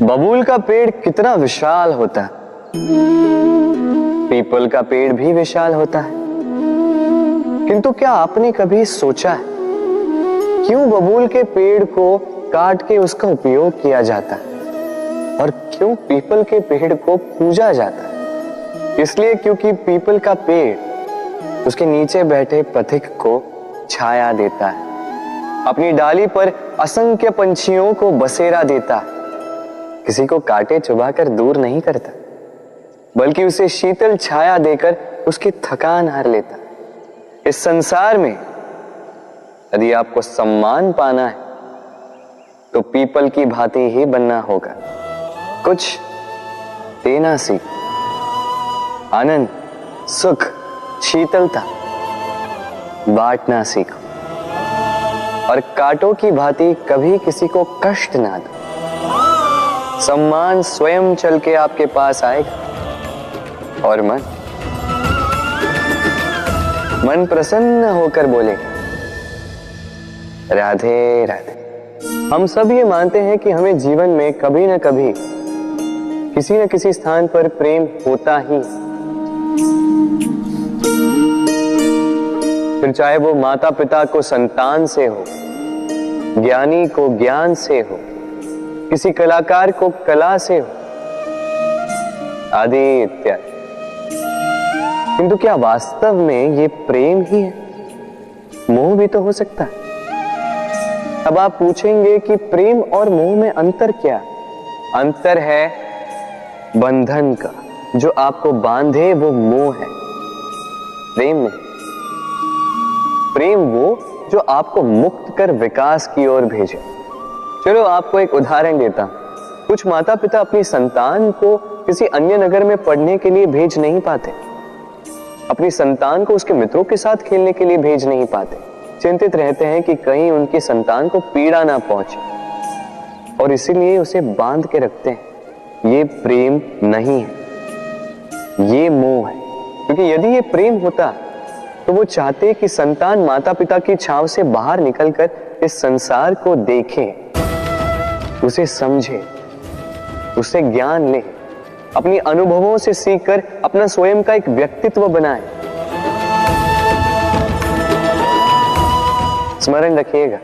बबूल का पेड़ कितना विशाल होता है, पीपल का पेड़ भी विशाल होता है, किंतु क्या आपने कभी सोचा है क्यों बबूल के पेड़ को काट के उसका उपयोग किया जाता है और क्यों पीपल के पेड़ को पूजा जाता है? इसलिए क्योंकि पीपल का पेड़ उसके नीचे बैठे पथिक को छाया देता है, अपनी डाली पर असंख्य पंछियों को बसेरा देता है, किसी को काटे चुबाकर दूर नहीं करता, बल्कि उसे शीतल छाया देकर उसकी थकान हर लेता। इस संसार में यदि आपको सम्मान पाना है तो पीपल की भांति ही बनना होगा। कुछ देना सीख, आनंद, सुख, शीतलता बांटना सीखो और कांटों की भांति कभी किसी को कष्ट ना दो। सम्मान स्वयं चल के आपके पास आएगा और मन प्रसन्न होकर बोलेगा, राधे राधे। हम सब ये मानते हैं कि हमें जीवन में कभी न कभी किसी न किसी स्थान पर प्रेम होता ही, फिर चाहे वो माता पिता को संतान से हो, ज्ञानी को ज्ञान से हो, किसी कलाकार को कला से हो, आदि इत्यादि। किंतु क्या वास्तव में ये प्रेम ही है? मोह भी तो हो सकता है। अब आप पूछेंगे कि प्रेम और मोह में अंतर क्या? अंतर है बंधन का, जो आपको बांधे वो मोह है, प्रेम में। प्रेम वो जो आपको मुक्त कर विकास की ओर भेजे। चलो आपको एक उदाहरण देता हूं। कुछ माता पिता अपनी संतान को किसी अन्य नगर में पढ़ने के लिए भेज नहीं पाते, अपनी संतान को उसके मित्रों के साथ खेलने के लिए भेज नहीं पाते, चिंतित रहते हैं कि कहीं उनकी संतान को पीड़ा ना पहुंचे और इसीलिए उसे बांध के रखते हैं। ये प्रेम नहीं है, ये मोह है। क्योंकि यदि ये प्रेम होता तो वो चाहते कि संतान माता पिता की छांव से बाहर निकलकर इस संसार को देखे, उसे समझे, उससे ज्ञान ले, अपनी अनुभवों से सीखकर अपना स्वयं का एक व्यक्तित्व बनाए। स्मरण रखिएगा,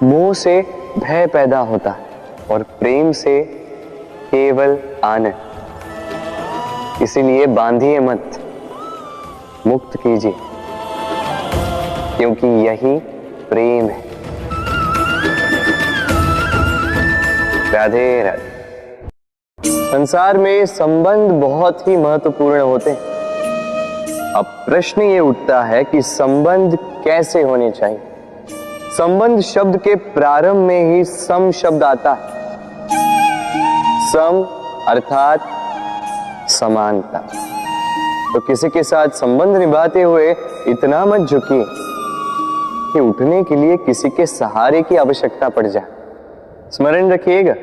मोह से भय पैदा होता है और प्रेम से केवल आनंद। इसीलिए बांधिए मत, मुक्त कीजिए, क्योंकि यही प्रेम है। राधे राधे। संसार में संबंध बहुत ही महत्वपूर्ण होते हैं। अब प्रश्न ये उठता है कि संबंध कैसे होने चाहिए। संबंध शब्द के प्रारंभ में ही सम शब्द आता है। सम अर्थात समानता। तो किसी के साथ संबंध निभाते हुए इतना मत झुकिए कि उठने के लिए किसी के सहारे की आवश्यकता पड़ जाए। स्मरण रखिएगा,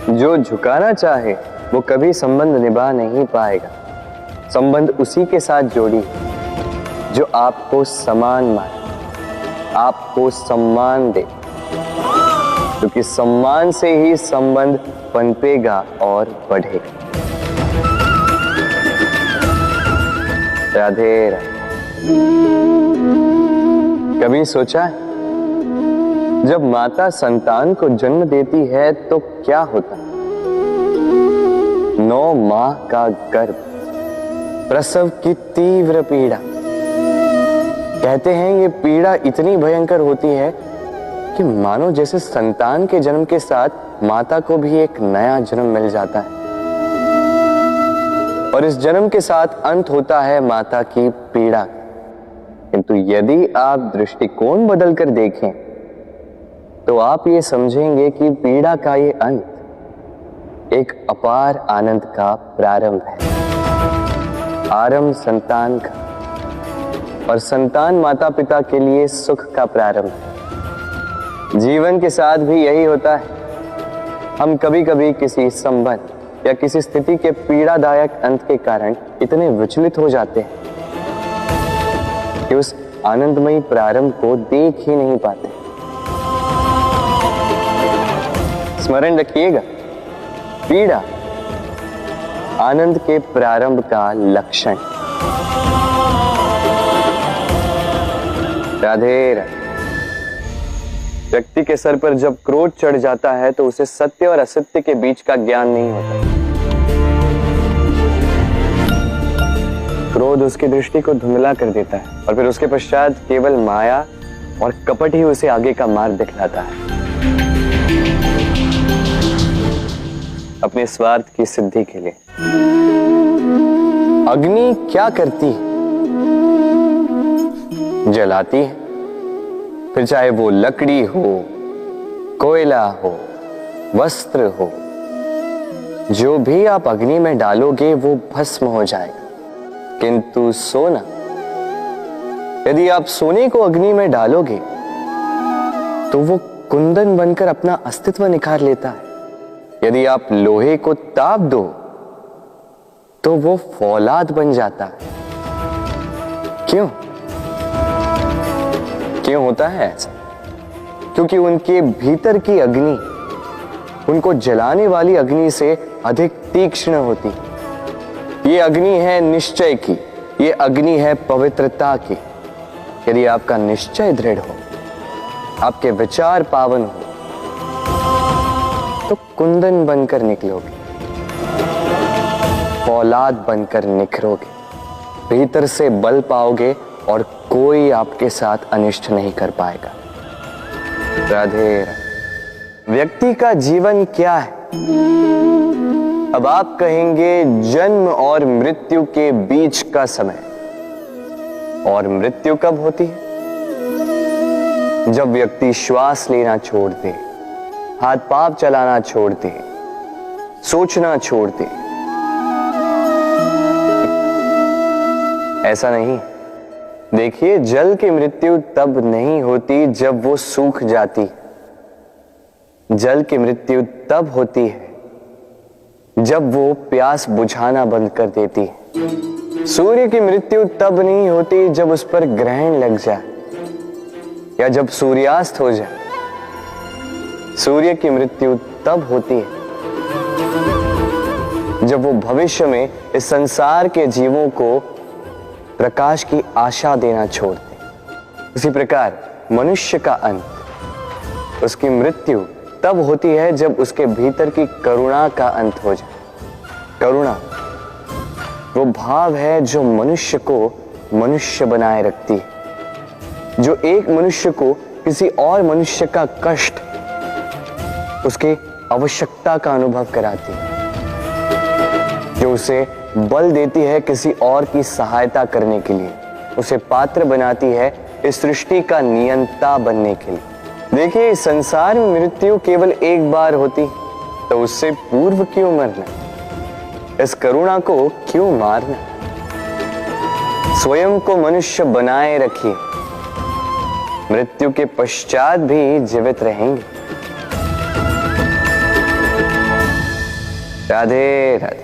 जो झुकाना चाहे वो कभी संबंध निभा नहीं पाएगा। संबंध उसी के साथ जोड़ी जो आपको समान माने, आपको सम्मान दे, क्योंकि सम्मान से ही संबंध पनपेगा और बढ़ेगा। राधे राधे। कभी सोचा है जब माता संतान को जन्म देती है तो क्या होता? 9 माह का गर्भ, प्रसव की तीव्र पीड़ा। कहते हैं ये पीड़ा इतनी भयंकर होती है कि मानो जैसे संतान के जन्म के साथ माता को भी एक नया जन्म मिल जाता है और इस जन्म के साथ अंत होता है माता की पीड़ा। किंतु यदि आप दृष्टिकोण बदलकर देखें तो आप ये समझेंगे कि पीड़ा का ये अंत एक अपार आनंद का प्रारंभ है। आरंभ संतान का और संतान माता पिता के लिए सुख का प्रारंभ है। जीवन के साथ भी यही होता है। हम कभी कभी किसी संबंध या किसी स्थिति के पीड़ादायक अंत के कारण इतने विचलित हो जाते हैं कि उस आनंदमयी प्रारंभ को देख ही नहीं पाते। स्मरण रखिएगा, पीड़ा आनंद के प्रारंभ का लक्षण। राधे राधे। व्यक्ति के सर पर जब क्रोध चढ़ जाता है तो उसे सत्य और असत्य के बीच का ज्ञान नहीं होता। क्रोध उसकी दृष्टि को धुंधला कर देता है और फिर उसके पश्चात केवल माया और कपट ही उसे आगे का मार्ग दिखलाता है, अपने स्वार्थ की सिद्धि के लिए। अग्नि क्या करती है? जलाती है, फिर चाहे वो लकड़ी हो, कोयला हो, वस्त्र हो, जो भी आप अग्नि में डालोगे वो भस्म हो जाएगा। किंतु सोना, यदि आप सोने को अग्नि में डालोगे तो वो कुंदन बनकर अपना अस्तित्व निखार लेता है। यदि आप लोहे को ताप दो तो वो फौलाद बन जाता है। क्यों होता है ऐसा? क्योंकि उनके भीतर की अग्नि उनको जलाने वाली अग्नि से अधिक तीक्ष्ण होती। ये अग्नि है निश्चय की, ये अग्नि है पवित्रता की। यदि आपका निश्चय दृढ़ हो, आपके विचार पावन हो, तो कुंदन बनकर निकलोगे, फौलाद बनकर निखरोगे, भीतर से बल पाओगे और कोई आपके साथ अनिष्ट नहीं कर पाएगा। राधे राधे। व्यक्ति का जीवन क्या है? अब आप कहेंगे जन्म और मृत्यु के बीच का समय। और मृत्यु कब होती है? जब व्यक्ति श्वास लेना छोड़ दे, हाथ पांव चलाना छोड़ दे, सोचना छोड़ दे। ऐसा नहीं। देखिए, जल की मृत्यु तब नहीं होती जब वो सूख जाती। जल की मृत्यु तब होती है जब वो प्यास बुझाना बंद कर देती है। सूर्य की मृत्यु तब नहीं होती जब उस पर ग्रहण लग जाए या जब सूर्यास्त हो जाए। सूर्य की मृत्यु तब होती है जब वो भविष्य में इस संसार के जीवों को प्रकाश की आशा देना छोड़ दे। उसी प्रकार मनुष्य का अंत, उसकी मृत्यु तब होती है जब उसके भीतर की करुणा का अंत हो जाए। करुणा वो भाव है जो मनुष्य को मनुष्य बनाए रखती है, जो एक मनुष्य को किसी और मनुष्य का कष्ट, उसकी आवश्यकता का अनुभव कराती है, जो उसे बल देती है किसी और की सहायता करने के लिए, उसे पात्र बनाती है इस सृष्टि का नियंता बनने के लिए। देखिए, इस संसार में मृत्यु केवल एक बार होती, तो उससे पूर्व क्यों मरना? इस करुणा को क्यों मारना? स्वयं को मनुष्य बनाए रखिए, मृत्यु के पश्चात भी जीवित रहेंगे। राधे राधे।